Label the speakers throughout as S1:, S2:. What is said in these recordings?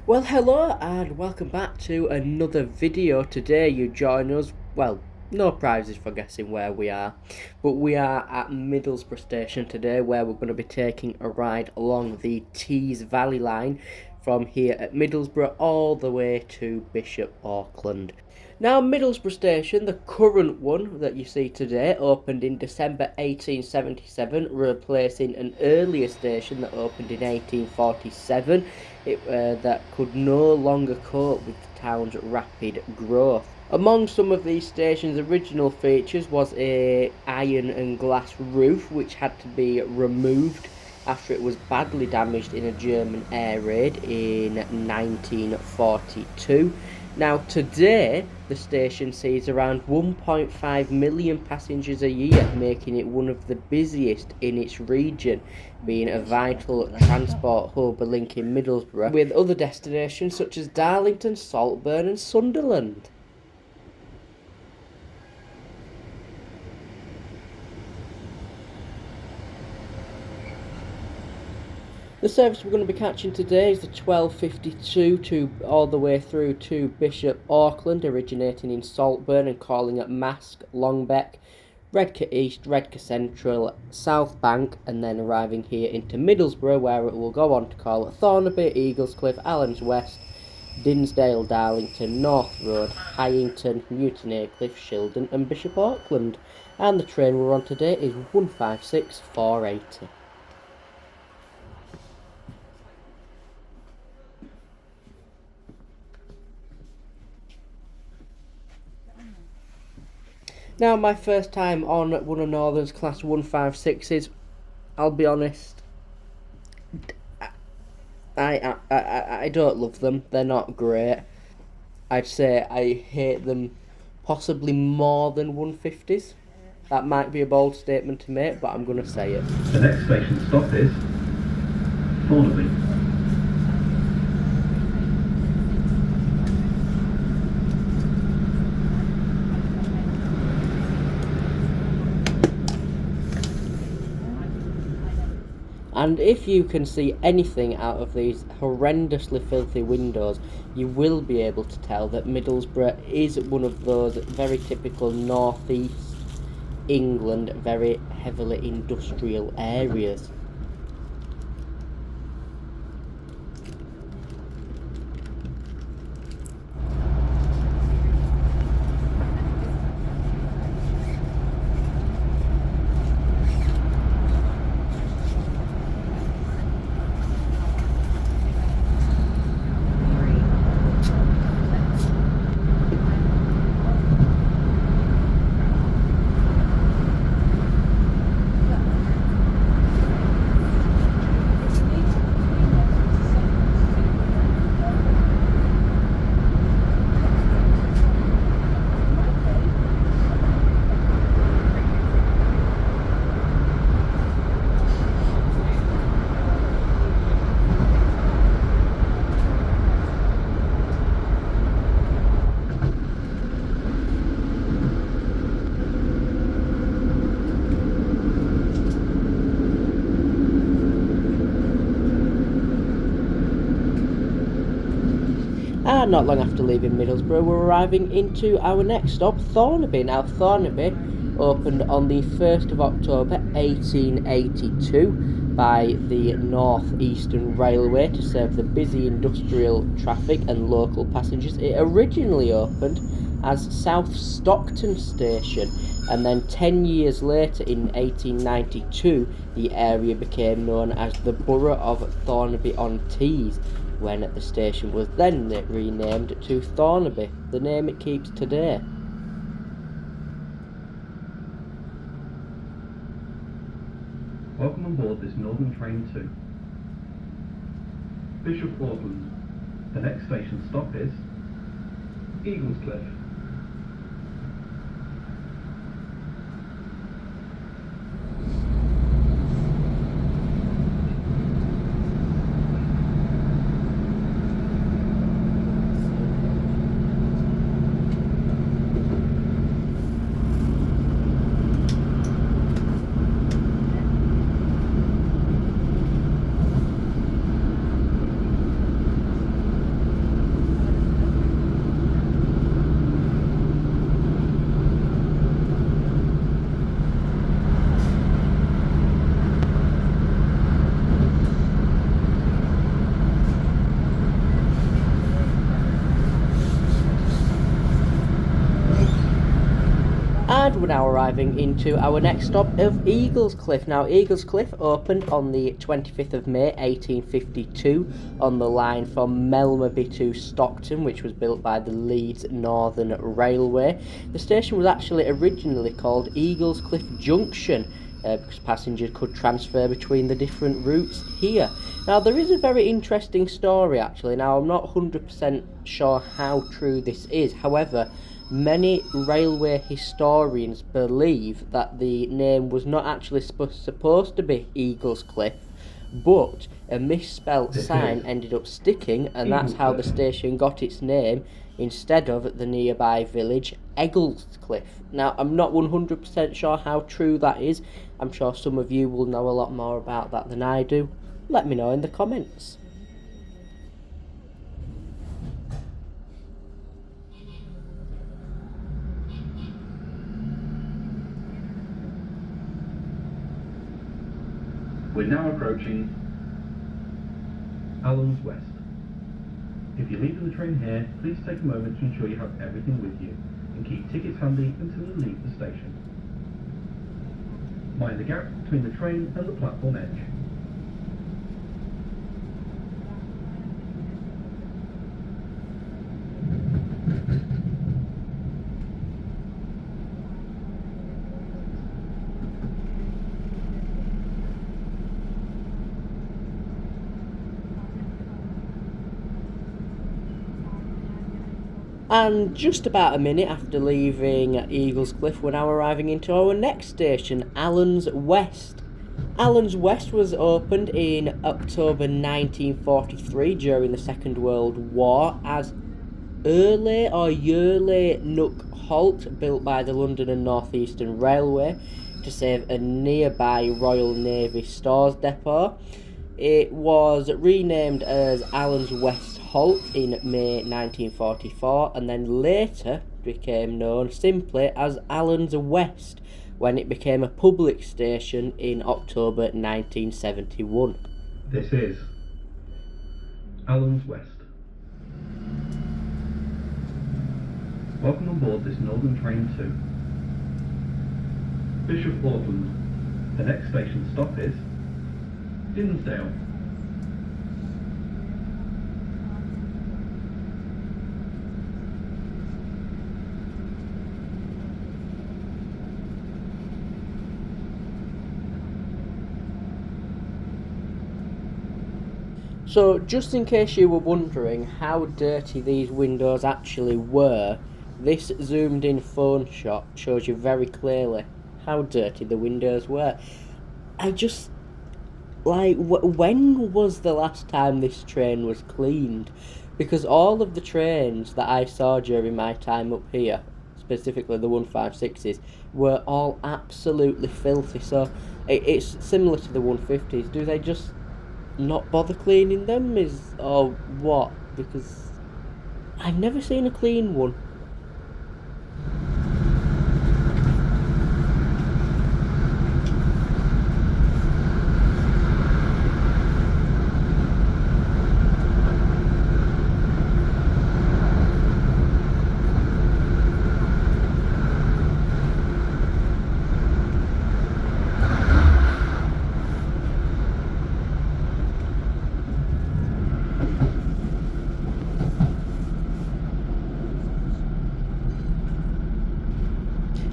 S1: Well, hello and welcome back to another video. Today you join us, well, no prizes for guessing where we are, but we are at Middlesbrough station today, where we're going to be taking a ride along the Tees Valley line from here at Middlesbrough all the way to Bishop Auckland. Now, Middlesbrough station, the current one that you see today, opened in December 1877, replacing an earlier station that opened in 1847 that could no longer cope with the town's rapid growth. Among some of these stations' original features was a iron and glass roof, which had to be removed after it was badly damaged in a German air raid in 1942. Now today, the station sees around 1.5 million passengers a year, making it one of the busiest in its region, being a vital transport hub linking Middlesbrough with other destinations such as Darlington, Saltburn and Sunderland. The service we're going to be catching today is the 12:52 to all the way through to Bishop Auckland, originating in Saltburn and calling at Mask, Longbeck, Redcar East, Redcar Central, South Bank, and then arriving here into Middlesbrough, where it will go on to call at Thornaby, Eaglescliffe, Allens West, Dinsdale, Darlington, North Road, Heighington, Newton Aycliffe, Shildon and Bishop Auckland. And the train we're on today is 156480. Now, my first time on one of Northern's Class 156s, I'll be honest, I don't love them. They're not great. I'd say I hate them possibly more than 150s. That might be a bold statement to make, but I'm going to say it.
S2: The next station stop is Thornaby.
S1: And if you can see anything out of these horrendously filthy windows, you will be able to tell that Middlesbrough is one of those very typical northeast England, very heavily industrial areas. And not long after leaving Middlesbrough, we're arriving into our next stop, Thornaby. Now, Thornaby opened on the 1st of October 1882 by the North Eastern Railway to serve the busy industrial traffic and local passengers. It originally opened as South Stockton Station, and then 10 years later in 1892 the area became known as the Borough of Thornaby-on-Tees, when the station was then renamed to Thornaby, the name it keeps today.
S2: Welcome on board this Northern train to Bishop Auckland. The next station stop is Eaglescliffe.
S1: And we're now arriving into our next stop of Eaglescliffe. Now, Eaglescliffe opened on the 25th of May 1852 on the line from Melmerby to Stockton, which was built by the Leeds Northern Railway. The station was actually originally called Eaglescliffe Junction, because passengers could transfer between the different routes here. Now, there is a very interesting story actually. Now, I'm not 100% sure how true this is. However, many railway historians believe that the name was not actually supposed to be Eaglescliffe, but a misspelt sign ended up sticking, and that's how the station got its name instead of the nearby village Eaglescliffe. Now, I'm not 100% sure how true that is. I'm sure some of you will know a lot more about that than I do. Let me know in the comments.
S2: We're now approaching Allens West. If you're leaving the train here, please take a moment to ensure you have everything with you and keep tickets handy until you leave the station. Mind the gap between the train and the platform edge.
S1: And just about a minute after leaving Eaglescliffe, we're now arriving into our next station, Allens West. Allens West was opened in October 1943 during the Second World War as Early or Yearly Nook Halt, built by the London and North Eastern Railway to save a nearby Royal Navy stores depot. It was renamed as Allens West Halt in May 1944, and then later became known simply as Allens West when it became a public station in October 1971.
S2: This is Allens West. Welcome on board this Northern Train 2. Bishop Auckland. The next station stop is Dinsdale.
S1: So, just in case you were wondering how dirty these windows actually were, this zoomed in phone shot shows you very clearly how dirty the windows were. I just, like, when was the last time this train was cleaned? Because all of the trains that I saw during my time up here, specifically the 156s, were all absolutely filthy. So, it's similar to the 150s. Do they just not bother cleaning them, or what? Because I've never seen a clean one.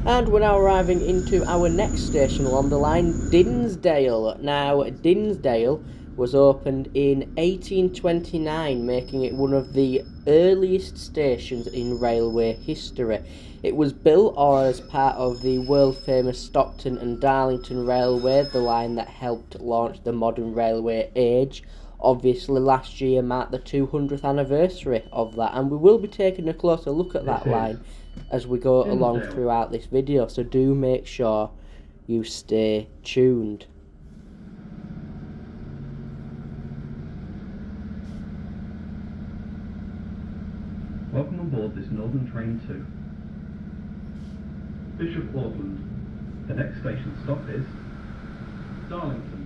S1: And we're now arriving into our next station along the line, Dinsdale. Now, Dinsdale was opened in 1829, making it one of the earliest stations in railway history. It was built as part of the world-famous Stockton and Darlington Railway, the line that helped launch the modern railway age. Obviously, last year marked the 200th anniversary of that, and we will be taking a closer look at that line as we go along throughout this video, so do make sure you stay tuned.
S2: Welcome on board this Northern Train 2. Bishop Auckland. The next station stop is Darlington.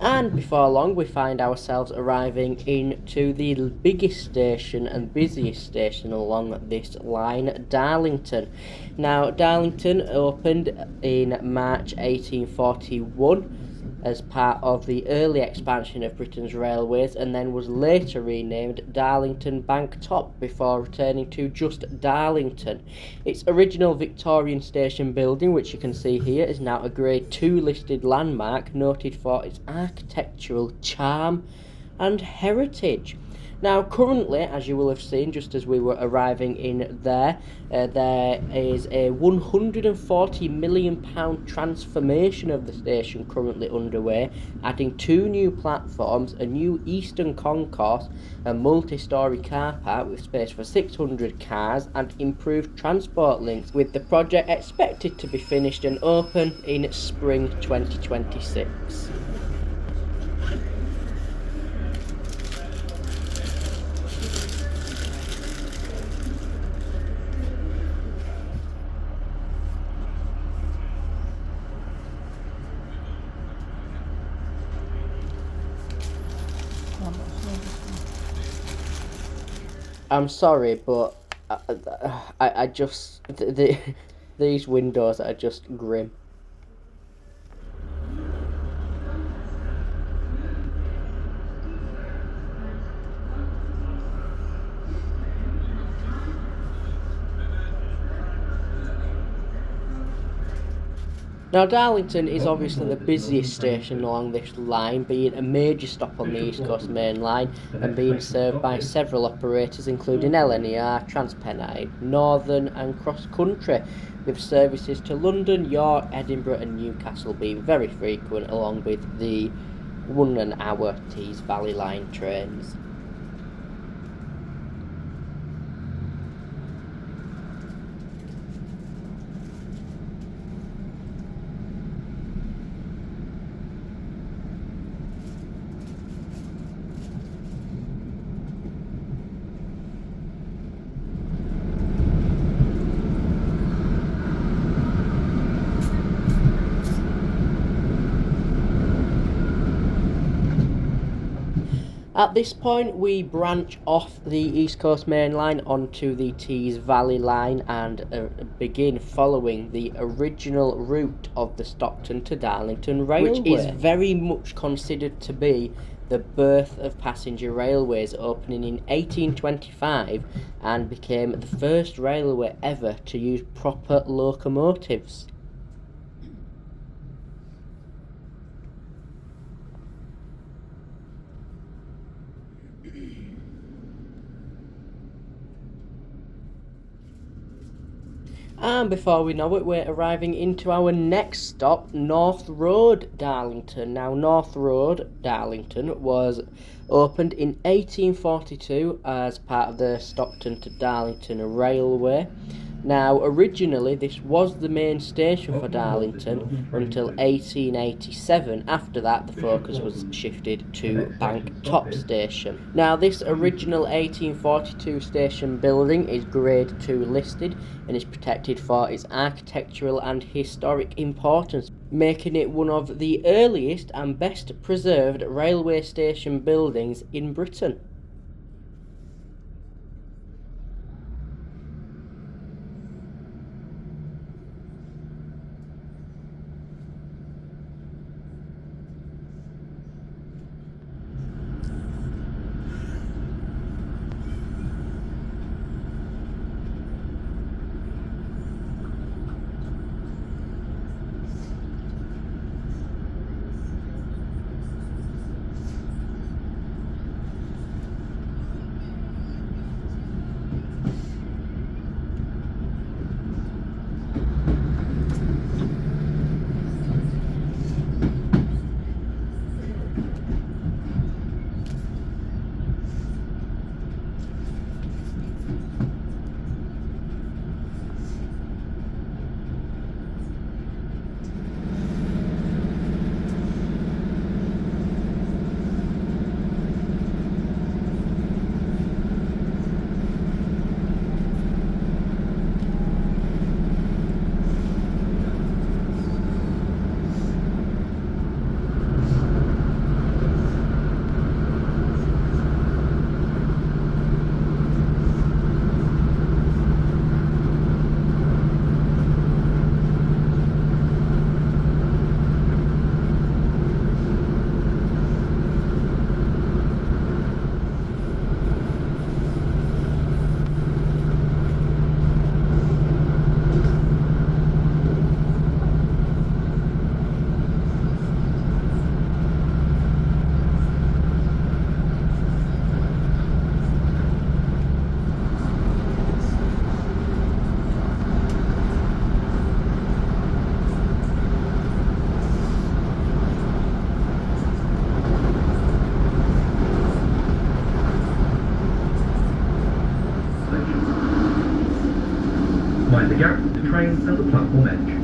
S1: And before long we find ourselves arriving into the biggest station and busiest station along this line, Darlington. Now Darlington opened in March 1841 as part of the early expansion of Britain's railways, and then was later renamed Darlington Bank Top before returning to just Darlington. Its original Victorian station building, which you can see here, is now a Grade 2 listed landmark noted for its architectural charm and heritage. Now currently, as you will have seen just as we were arriving in there is a £140 million transformation of the station currently underway, adding 2 new platforms, a new eastern concourse, a multi-storey car park with space for 600 cars, and improved transport links, with the project expected to be finished and open in spring 2026. I'm sorry, but I just these windows are just grim. Now Darlington is obviously the busiest station along this line, being a major stop on the East Coast Main Line and being served by several operators including LNER, TransPennine, Northern and Cross Country, with services to London, York, Edinburgh and Newcastle being very frequent, along with the 1 hour Tees Valley Line trains. At this point we branch off the East Coast Main Line onto the Tees Valley Line and begin following the original route of the Stockton to Darlington Railway, which is very much considered to be the birth of passenger railways, opening in 1825 and became the first railway ever to use proper locomotives. And before we know it, we're arriving into our next stop, North Road, Darlington. Now, North Road, Darlington, was opened in 1842 as part of the Stockton to Darlington Railway. Now, originally, this was the main station for Darlington until 1887. After that, the focus was shifted to Bank Top Station. Now, this original 1842 station building is Grade 2 listed and is protected for its architectural and historic importance, making it one of the earliest and best preserved railway station buildings in Britain.
S2: train has a platform edge.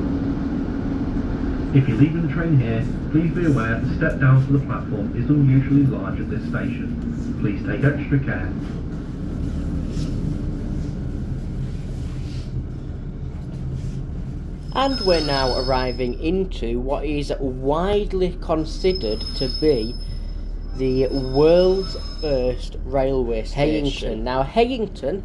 S2: If you're leaving the train here, please be aware the step down to the platform is unusually large at this station. Please take extra care.
S1: And we're now arriving into what is widely considered to be the world's first railway station. Now, Heighington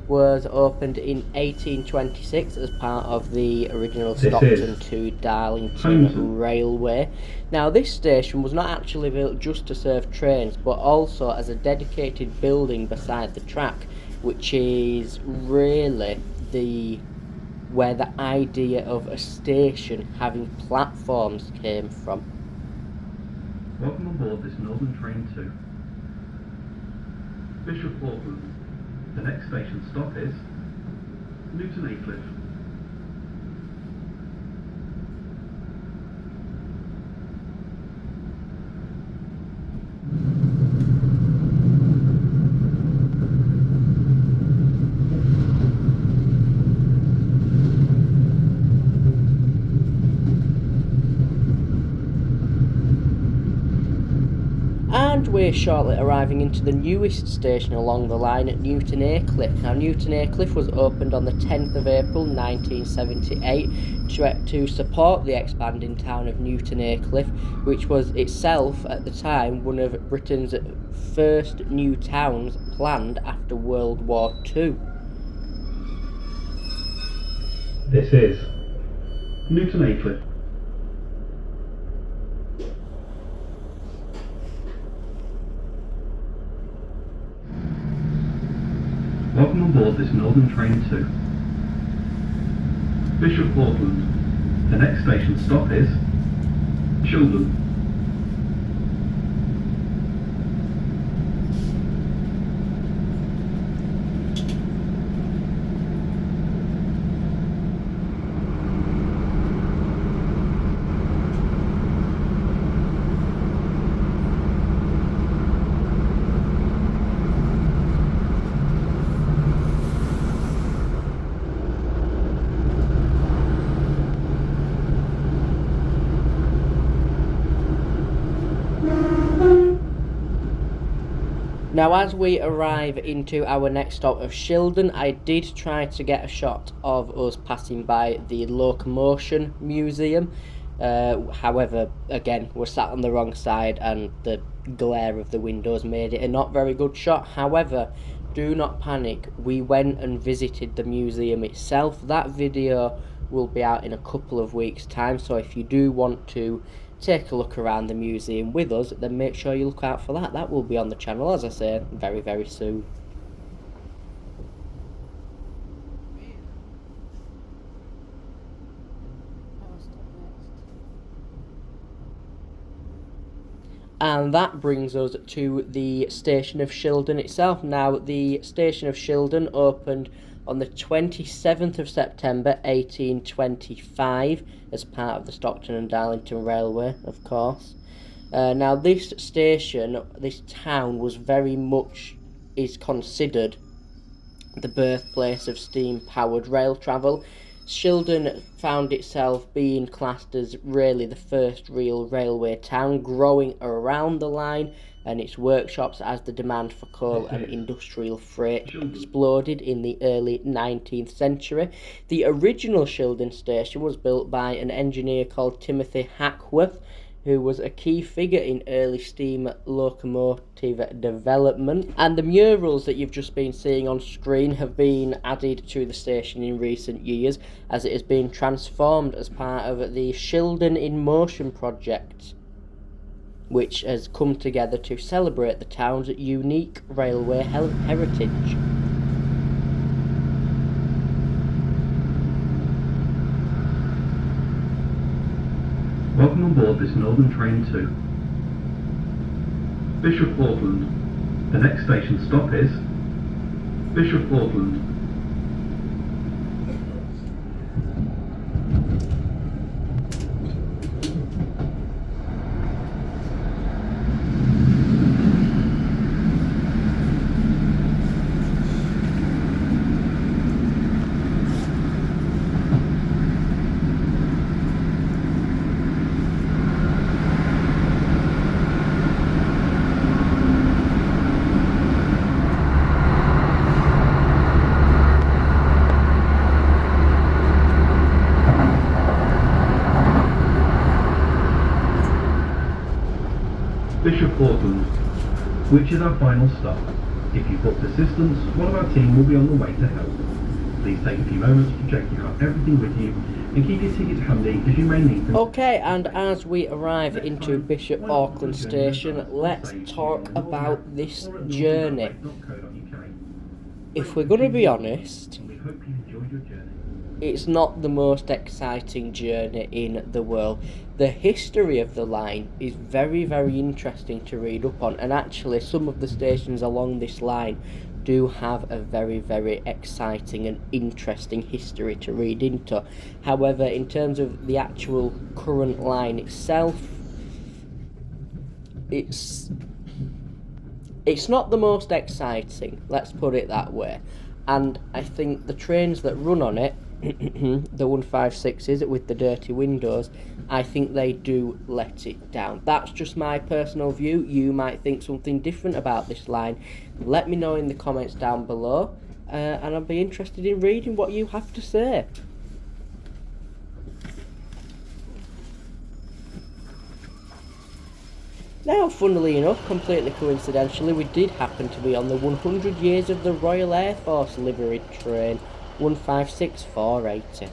S1: was opened in 1826 as part of the original Stockton to Darlington Railway. Now, this station was not actually built just to serve trains, but also as a dedicated building beside the track, which is really where the idea of a station having platforms came from.
S2: Welcome on board this Northern Train 2. Bishop Auckland. The next station stop is Newton Aycliffe.
S1: And we're shortly arriving into the newest station along the line at Newton Aycliffe. Now, Newton Aycliffe was opened on the 10th of April 1978 to support the expanding town of Newton Aycliffe, which was itself at the time one of Britain's first new towns planned after World War II.
S2: This is Newton Aycliffe. Welcome on board this Northern Train 2. Bishop Auckland. The next station stop is Shildon.
S1: Now, as we arrive into our next stop of Shildon, I did try to get a shot of us passing by the Locomotion Museum. However, again, we're sat on the wrong side and the glare of the windows made it a not very good shot. However, do not panic, we went and visited the museum itself. That video will be out in a couple of weeks' time, so if you do want to take a look around the museum with us, then make sure you look out for that. That will be on the channel, as I say, very, very soon. And that brings us to the station of Shildon itself. Now, the station of Shildon opened on the 27th of September 1825 as part of the Stockton and Darlington Railway, of course. Now, this station, this town, was very much is considered the birthplace of steam-powered rail travel. Shildon found itself being classed as really the first real railway town, growing around the line and its workshops as the demand for coal and industrial freight exploded in the early 19th century. The original Shildon station was built by an engineer called Timothy Hackworth, who was a key figure in early steam locomotive development. And the murals that you've just been seeing on screen have been added to the station in recent years, as it has been transformed as part of the Shildon in Motion project, which has come together to celebrate the town's unique railway heritage.
S2: Welcome on board this Northern Train 2. Bishop Auckland. The next station stop is Bishop Auckland. Bishop Auckland, which is our final stop. If you've booked assistance, one of our team will be on the way to help. Please take a few moments to check you have everything with you and keep your tickets handy as you may need them.
S1: Okay, and as we arrive into Bishop Auckland Station, let's talk about this journey. If we're going to be honest,
S2: We hope you enjoyed your journey.
S1: it's not the most exciting journey in the world. The history of the line is very, very interesting to read up on, and actually some of the stations along this line do have a very, very exciting and interesting history to read into. However, in terms of the actual current line itself, it's not the most exciting, let's put it that way. And I think the trains that run on it, the 156s with the dirty windows, I think they do let it down. That's just my personal view. You might think something different about this line. Let me know in the comments down below, and I'll be interested in reading what you have to say. Now, funnily enough, completely coincidentally, we did happen to be on the 100 Years of the Royal Air Force liveried train 156480.